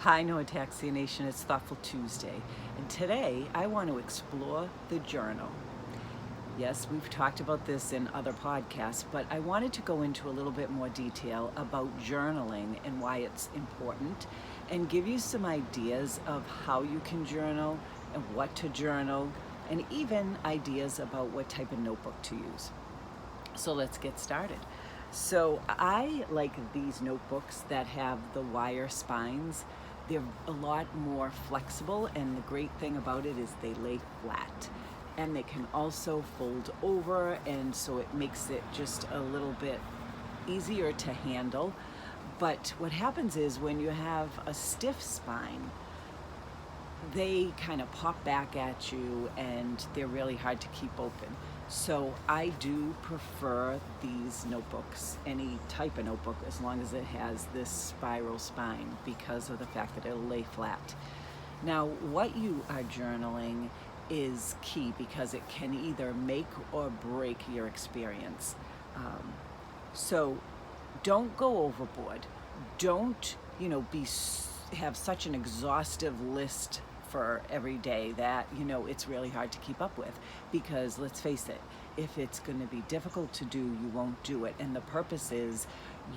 Hi, No Ataxia Nation, it's Thoughtful Tuesday, and today I want to explore the journal. Yes, we've talked about this in other podcasts, but I wanted to go into a little bit more detail about journaling and why it's important, and give you some ideas of how you can journal and what to journal, and even ideas about what type of notebook to use. So let's get started. So I like these notebooks that have the wire spines. They're a lot more flexible, and the great thing about it is they lay flat, and they can also fold over, and so it makes it just a little bit easier to handle. But what happens is when you have a stiff spine, they kind of pop back at you and they're really hard to keep open. So I do prefer these notebooks, any type of notebook, as long as it has this spiral spine, because of the fact that it'll lay flat. Now, what you are journaling is key because it can either make or break your experience. So don't go overboard. Don't, have such an exhaustive list for every day that it's really hard to keep up with, because let's face it, if it's going to be difficult to do, you won't do it. And the purpose is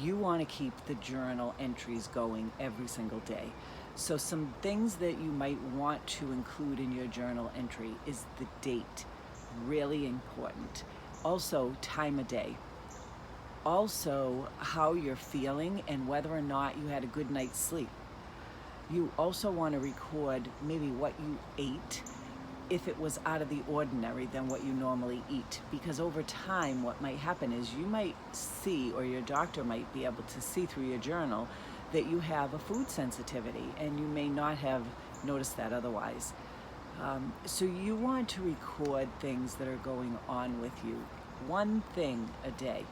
you want to keep the journal entries going every single day. So some things that you might want to include in your journal entry is the date, really important. Also, time of day. Also, how you're feeling and whether or not you had a good night's sleep. You also want to record maybe what you ate, if it was out of the ordinary than what you normally eat. Because over time, what might happen is you might see, or your doctor might be able to see through your journal, that you have a food sensitivity, and you may not have noticed that otherwise. So you want to record things that are going on with you, one thing a day,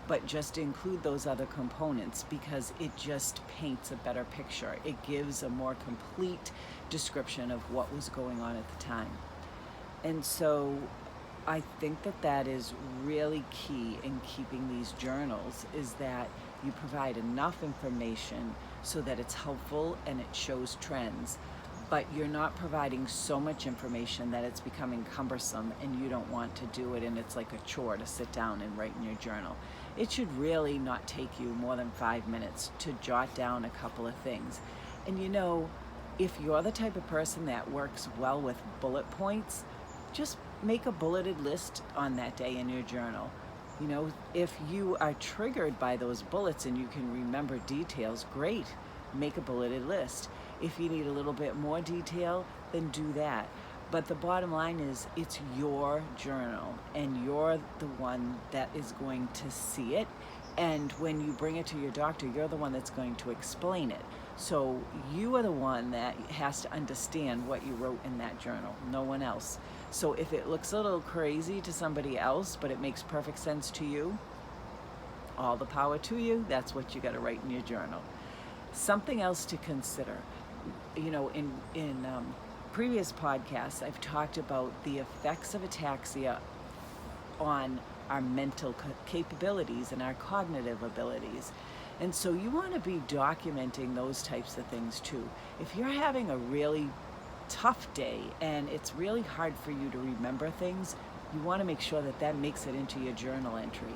but just include those other components, because it just paints a better picture. It gives a more complete description of what was going on at the time. And so I think that that is really key in keeping these journals, is that you provide enough information so that it's helpful and it shows trends, but you're not providing so much information that it's becoming cumbersome and you don't want to do it, and it's like a chore to sit down and write in your journal. It should really not take you more than 5 minutes to jot down a couple of things. And if you're the type of person that works well with bullet points, just make a bulleted list on that day in your journal. If you are triggered by those bullets and you can remember details, great, make a bulleted list. If you need a little bit more detail, then do that. But the bottom line is, it's your journal, and you're the one that is going to see it. And when you bring it to your doctor, you're the one that's going to explain it. So you are the one that has to understand what you wrote in that journal, no one else. So if it looks a little crazy to somebody else, but it makes perfect sense to you, all the power to you. That's what you got to write in your journal. Something else to consider, in previous podcasts, I've talked about the effects of ataxia on our mental capabilities and our cognitive abilities. And so you want to be documenting those types of things too. If you're having a really tough day and it's really hard for you to remember things, you want to make sure that that makes it into your journal entry,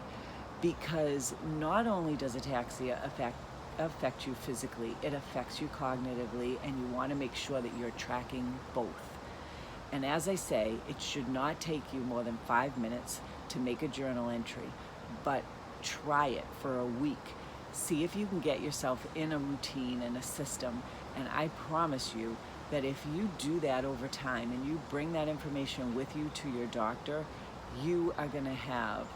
because not only does ataxia affect you physically, it affects you cognitively, and you want to make sure that you're tracking both. And as I say, it should not take you more than 5 minutes to make a journal entry, but try it for a week. See if you can get yourself in a routine and a system, and I promise you that if you do that over time and you bring that information with you to your doctor, you are going to have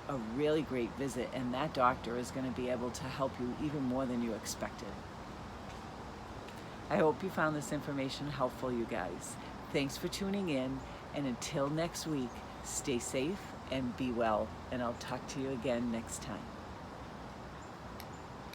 a really great visit, and that doctor is going to be able to help you even more than you expected. I hope you found this information helpful, you guys. Thanks for tuning in, and until next week, stay safe and be well, and I'll talk to you again next time.